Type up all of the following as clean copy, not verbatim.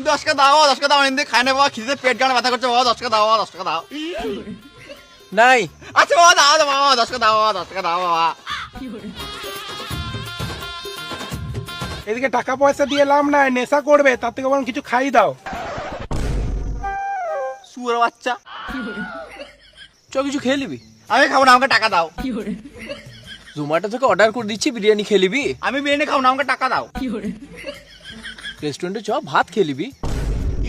10 টাকা দাও, 10 টাকা দাও, এনে খাই না বাবা, খিদে পেট গানে ব্যথা করছে বাবা, 10 টাকা দাও, 10 টাকা দাও। নাই। আচ্ছা বাবা দাও বাবা, 10 টাকা দাও, 10 টাকা দাও বাবা। এদিকে টাকা পয়সা দিয়ে লাভ নাই, নেশা করবে, তার থেকে বরং কিছু খাই দাও। শুয়োর বাচ্চা। চ কিছু খেয়ে নিবি। আমি খাবো না, আমাকে টাকা দাও। জোম্যাটো থেকে অর্ডার করে দিচ্ছি, বিরিয়ানি খেয়ে নিবি। আমি বিরিয়ানি খাবো না, আমাকে টাকা দাও। রেস্টুরেন্টে চ, ভাত খেয়ে নিবি।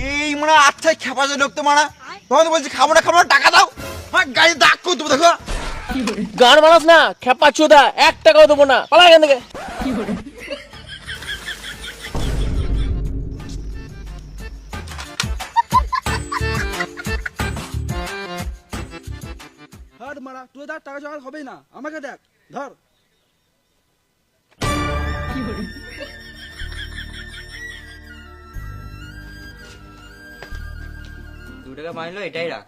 এই মানে আচ্ছা খেপা যে ঢুকতে মানা, তোমাকে বলছি খাবো না টাকা দাও। আমার গাড়ি দাগ করে দেবো দেখো। গান মারাস না, খেপা চোদা, 1 টাকাও দেবো না, পালা এখান থেকে। ধর মারা, তুই ধর, টাকা জোগাড় হবেই না, আমাকে দেখ, ধর। টাকা মাইলো, এটাই রাখ।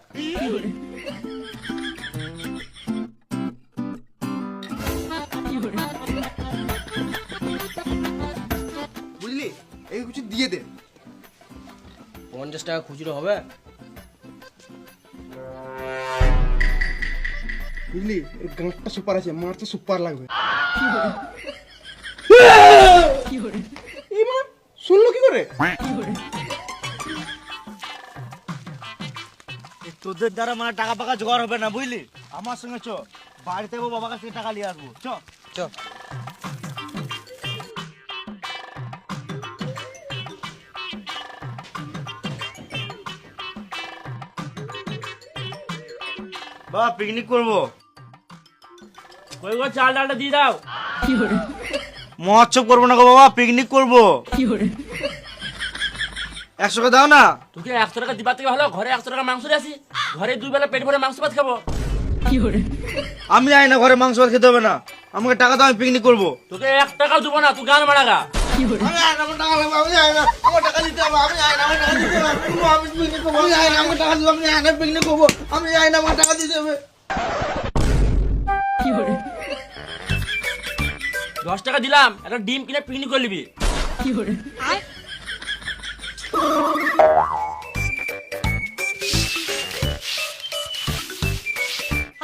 বুঝলি, এই কিছু দিয়ে দে। 50 টাকা খুচরো হবে? বুঝলি, এই গাঁটটা সুপার আছে, মারতে সুপার লাগবে। এই মা, শুনলো কি করে? তোদের দ্বারা মানে টাকা পাকা জোগাড় হবে না, বুঝলি? আমার সঙ্গে চ, বাড়িতে বাবার কাছ থেকে টাকা নিয়ে আসবো। চ চ। বাবা, পিকনিক করবো। কই গো, চাল ডালটা দিয়ে দাও। মহোৎসব করবো না গো বাবা, পিকনিক করবো। 100 টাকা দাও না। তোকে 100 টাকা দিবার থেকে ভালো ঘরে 100 টাকা মাংস দিয়ে আসি, ঘরে 2 বেলা পেট ভরে মাংস ভাত খাবো। আমি জানি না ঘরে মাংস ভাত খেতে হবে না, আমাকে টাকা দাও, আমি পিকনিক করবো। তোকে 1 টাকাও দেবো না, তুই গান মারাগা। আমি জানি না, আমার টাকা লাগবে, আমি জানি না, আমার টাকা দিতে হবে, আমি জানি না, আমার টাকা দিতে হবে, আমি পিকনিক করবো, আমি জানি না, আমার টাকা দিতে হবে, আমি জানি না, পিকনিক করবো, আমি জানি না, আমার টাকা দিতে হবে। 10 টাকা দিলাম, একটা ডিম কিনে পিকনিক করে নিবি।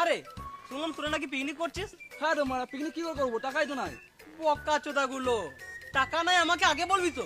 আরে শুনলাম তোরা নাকি পিকনিক করছিস? হ্যাঁ রে মারা, পিকনিক কি করে করবো, টাকাই তো নাই। পক্কা চোদা গুলো, টাকা নাই আমাকে আগে বলবি তো।